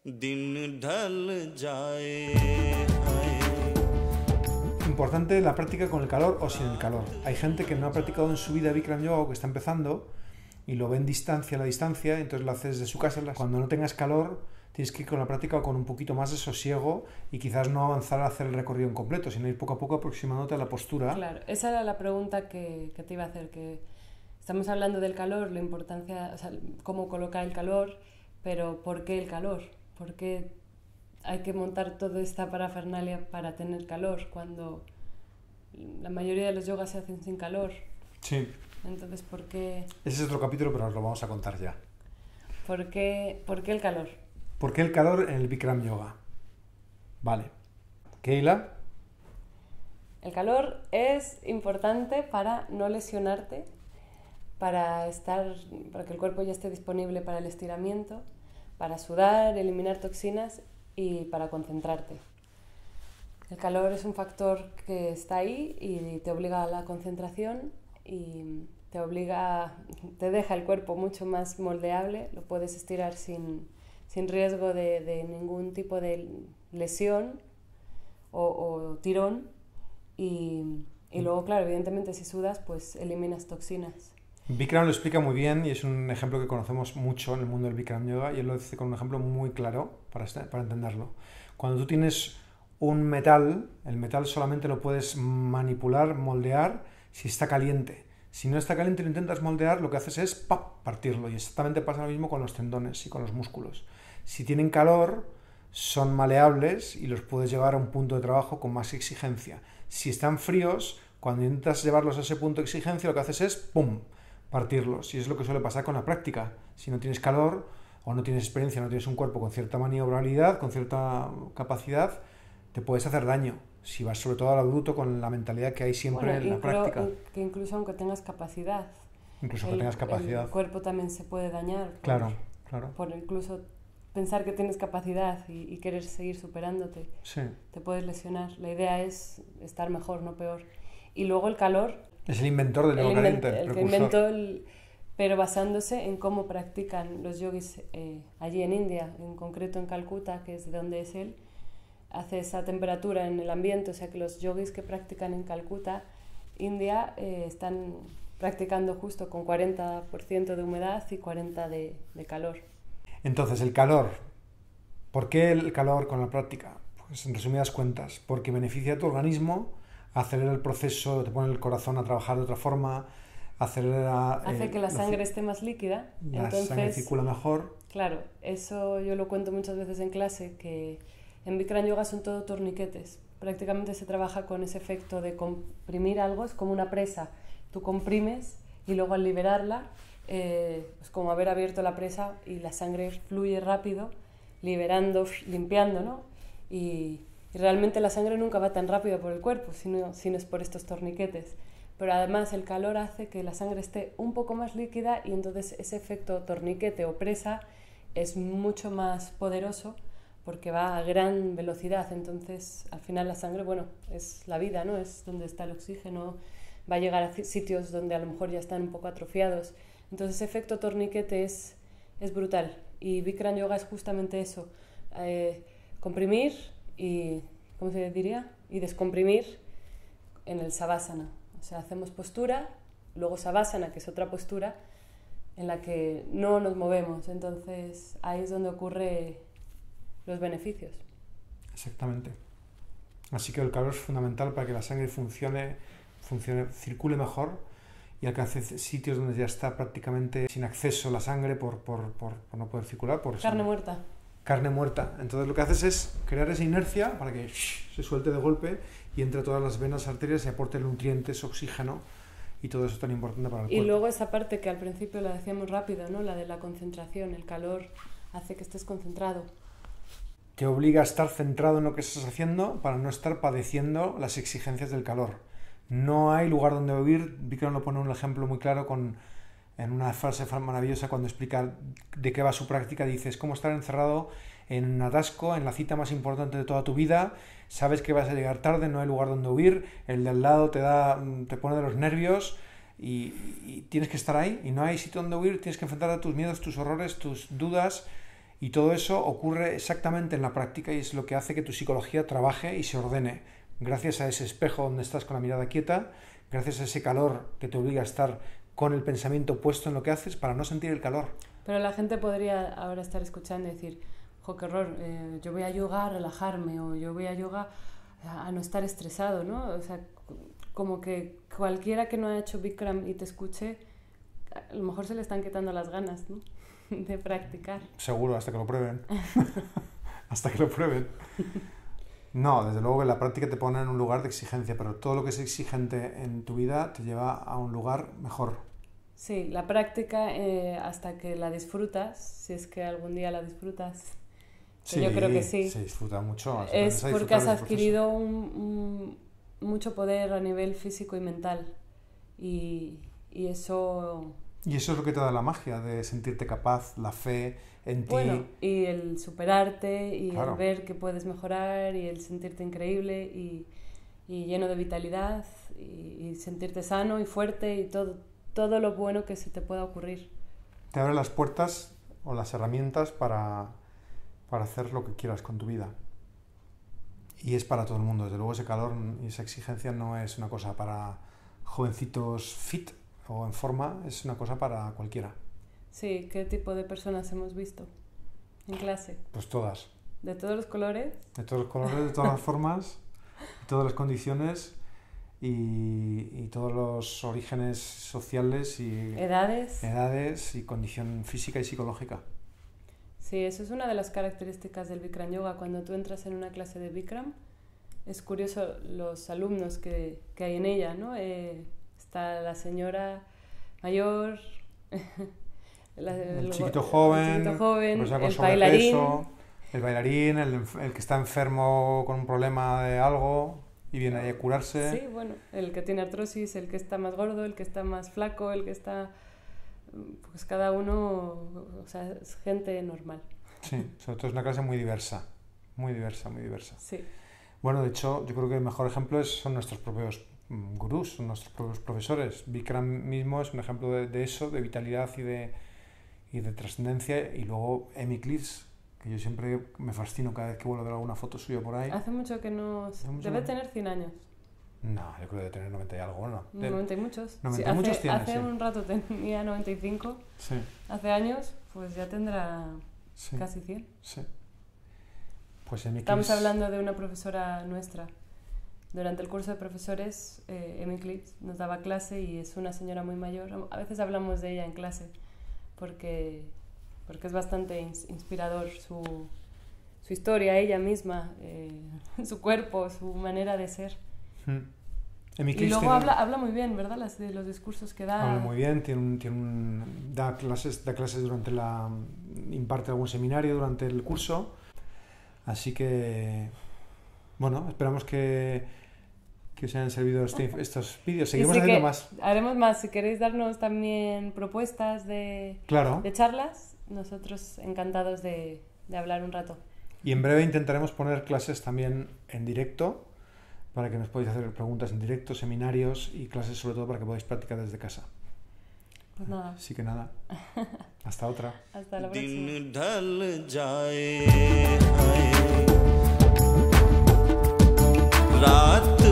दिन ढल जाए हाय। Importante la práctica con el calor o sin el calor. Hay gente que no ha practicado en su vida Bikram Yoga o que está empezando y lo ve en distancia, a la distancia, entonces lo haces desde su casa. Cuando no tengas calor, tienes que ir con la práctica o con un poquito más de sosiego y quizás no avanzar a hacer el recorrido en completo, sino ir poco a poco aproximándote a la postura. Claro, esa era la pregunta que te iba a hacer, que estamos hablando del calor, la importancia, o sea, cómo colocar el calor, pero ¿por qué el calor? ¿Por qué hay que montar toda esta parafernalia para tener calor cuando la mayoría de los yogas se hacen sin calor? Sí. Entonces, ¿por qué? Ese es otro capítulo, pero os lo vamos a contar ya. ¿Por qué el calor? ¿Por qué el calor en el Bikram Yoga? Vale. Keila. El calor es importante para no lesionarte, para que el cuerpo ya esté disponible para el estiramiento, para sudar, eliminar toxinas y para concentrarte. El calor es un factor que está ahí y te obliga a la concentración y te deja el cuerpo mucho más moldeable, lo puedes estirar sin riesgo de ningún tipo de lesión o tirón y luego, claro, evidentemente si sudas, pues eliminas toxinas. Bikram lo explica muy bien y es un ejemplo que conocemos mucho en el mundo del Bikram Yoga y él lo dice con un ejemplo muy claro para entenderlo. Cuando tú tienes un metal, el metal solamente lo puedes manipular, moldear si está caliente. Si no está caliente y lo intentas moldear, lo que haces es partirlo. Y exactamente pasa lo mismo con los tendones y con los músculos. Si tienen calor, son maleables y los puedes llevar a un punto de trabajo con más exigencia. Si están fríos, cuando intentas llevarlos a ese punto de exigencia, lo que haces es partirlos. Y es lo que suele pasar con la práctica. Si no tienes calor o no tienes experiencia, no tienes un cuerpo con cierta maniobrabilidad, con cierta capacidad, te puedes hacer daño. Si vas sobre todo a lo bruto con la mentalidad que hay siempre en la práctica. Que incluso aunque tengas capacidad. El cuerpo también se puede dañar. Claro. Por incluso pensar que tienes capacidad y querer seguir superándote. Sí. Te puedes lesionar. La idea es estar mejor, no peor. Y luego el calor. Es el inventor del yoga caliente, el que inventó pero basándose en cómo practican los yogis allí en India, en concreto en Calcuta, que es de donde es él. Hace esa temperatura en el ambiente, o sea que los yogis que practican en Calcuta, India, están practicando justo con 40% de humedad y 40% de calor. Entonces, el calor. ¿Por qué el calor con la práctica? Pues en resumidas cuentas, porque beneficia a tu organismo, acelera el proceso, te pone el corazón a trabajar de otra forma, hace que la sangre esté más líquida. Entonces, sangre circula mejor. Claro, eso yo lo cuento muchas veces en clase, que en Bikram Yoga son todo torniquetes. Prácticamente se trabaja con ese efecto de comprimir algo, es como una presa. Tú comprimes y luego al liberarla, es como haber abierto la presa y la sangre fluye rápido, liberando, limpiando, ¿no? Y realmente la sangre nunca va tan rápido por el cuerpo, sino es por estos torniquetes. Pero además el calor hace que la sangre esté un poco más líquida y entonces ese efecto torniquete o presa es mucho más poderoso porque va a gran velocidad. Entonces al final la sangre, bueno, es la vida, ¿no? Es donde está el oxígeno, va a llegar a sitios donde a lo mejor ya están un poco atrofiados. Entonces ese efecto torniquete es brutal y Bikram Yoga es justamente eso, comprimir y, ¿cómo se diría? Y descomprimir en el Savasana. O sea, hacemos postura, luego Savasana, que es otra postura en la que no nos movemos. Entonces ahí es donde ocurre los beneficios. Exactamente. Así que el calor es fundamental para que la sangre funcione, circule mejor y alcance sitios donde ya está prácticamente sin acceso la sangre por no poder circular. Carne muerta. Carne muerta. Entonces lo que haces es crear esa inercia para que se suelte de golpe y entre todas las venas, arterias y aporte nutrientes, oxígeno y todo eso tan importante para el cuerpo. Y luego esa parte que al principio la decíamos rápido, ¿no? La de la concentración. El calor hace que estés concentrado. Te obliga a estar centrado en lo que estás haciendo para no estar padeciendo las exigencias del calor. No hay lugar donde huir. Bikram lo pone un ejemplo muy claro en una frase maravillosa cuando explica de qué va su práctica. Dice, es como estar encerrado en un atasco, en la cita más importante de toda tu vida. Sabes que vas a llegar tarde, no hay lugar donde huir. El de al lado te pone de los nervios y tienes que estar ahí y no hay sitio donde huir. Tienes que enfrentar a tus miedos, tus horrores, tus dudas Y todo eso ocurre exactamente en la práctica y es lo que hace que tu psicología trabaje y se ordene. Gracias a ese espejo donde estás con la mirada quieta, gracias a ese calor que te obliga a estar con el pensamiento puesto en lo que haces para no sentir el calor. Pero la gente podría ahora estar escuchando y decir, jo, qué horror, yo voy a yoga a relajarme, o yo voy a yoga a no estar estresado, ¿no? O sea, como que cualquiera que no ha hecho Bikram y te escuche, a lo mejor se le están quitando las ganas, ¿no? De practicar. Seguro, hasta que lo prueben. Hasta que lo prueben. No, desde luego que la práctica te pone en un lugar de exigencia, pero todo lo que es exigente en tu vida te lleva a un lugar mejor. Sí, la práctica hasta que la disfrutas, si es que algún día la disfrutas, que yo creo que sí. Se disfruta mucho. Es porque has adquirido mucho poder a nivel físico y mental. Y eso... Y eso es lo que te da la magia, de sentirte capaz, la fe en ti. Bueno, y el superarte, y Claro. el ver que puedes mejorar, y el sentirte increíble, y lleno de vitalidad, y sentirte sano y fuerte, y todo lo bueno que se te pueda ocurrir. Te abre las puertas o las herramientas para hacer lo que quieras con tu vida. Y es para todo el mundo. Desde luego ese calor y esa exigencia no es una cosa para jovencitos fit o en forma, es una cosa para cualquiera. Sí, ¿qué tipo de personas hemos visto en clase? Pues todas. ¿De todos los colores? De todos los colores, de todas las formas, de todas las condiciones y todos los orígenes sociales y ¿Edades? y condición física y psicológica. Sí, eso es una de las características del Bikram Yoga. Cuando tú entras en una clase de Bikram, es curioso los alumnos que hay en ella, ¿no? Está la señora mayor, el chiquito joven, el bailarín. El bailarín, el que está enfermo con un problema de algo y viene ahí a curarse. Sí, bueno, el que tiene artrosis, el que está más gordo, el que está más flaco, el que está... Pues cada uno, o sea, es gente normal. Sí, sobre todo es una clase muy diversa, muy diversa, muy diversa. Sí. Bueno, de hecho, yo creo que el mejor ejemplo son nuestros propios gurús, son nuestros propios profesores. Bikram mismo es un ejemplo de eso, de vitalidad y de trascendencia. Y luego Amy Cleaves, que yo siempre me fascino cada vez que vuelvo a ver alguna foto suya por ahí. Hace mucho que no... Debe tener 100 años. No, yo creo que debe tener 90 y algo, ¿no? 90 y muchos. 90 sí, muchos tiene, hace sí. un rato tenía 95. Sí. Hace años, pues ya tendrá Sí. casi 100. Sí. Pues Amy Estamos Cleaves- hablando de una profesora nuestra. Durante el curso de profesores, Amy Cleaves nos daba clase y es una señora muy mayor. A veces hablamos de ella en clase porque es bastante inspirador su historia, ella misma, su cuerpo, su manera de ser. Amy Y Cleaves luego tiene- habla muy bien, ¿verdad? De los discursos que da. Habla muy bien, da clases durante imparte algún seminario durante el curso. Así que, bueno, esperamos que os hayan servido estos vídeos. Seguimos Y sí haciendo que más. haremos más. Si queréis darnos también propuestas de Claro. charlas, nosotros encantados de hablar un rato. Y en breve intentaremos poner clases también en directo para que nos podáis hacer preguntas en directo, seminarios y clases sobre todo para que podáis practicar desde casa. Pues nada, Así que nada, hasta otra. hasta la próxima. दिन ढल जाए हाय रात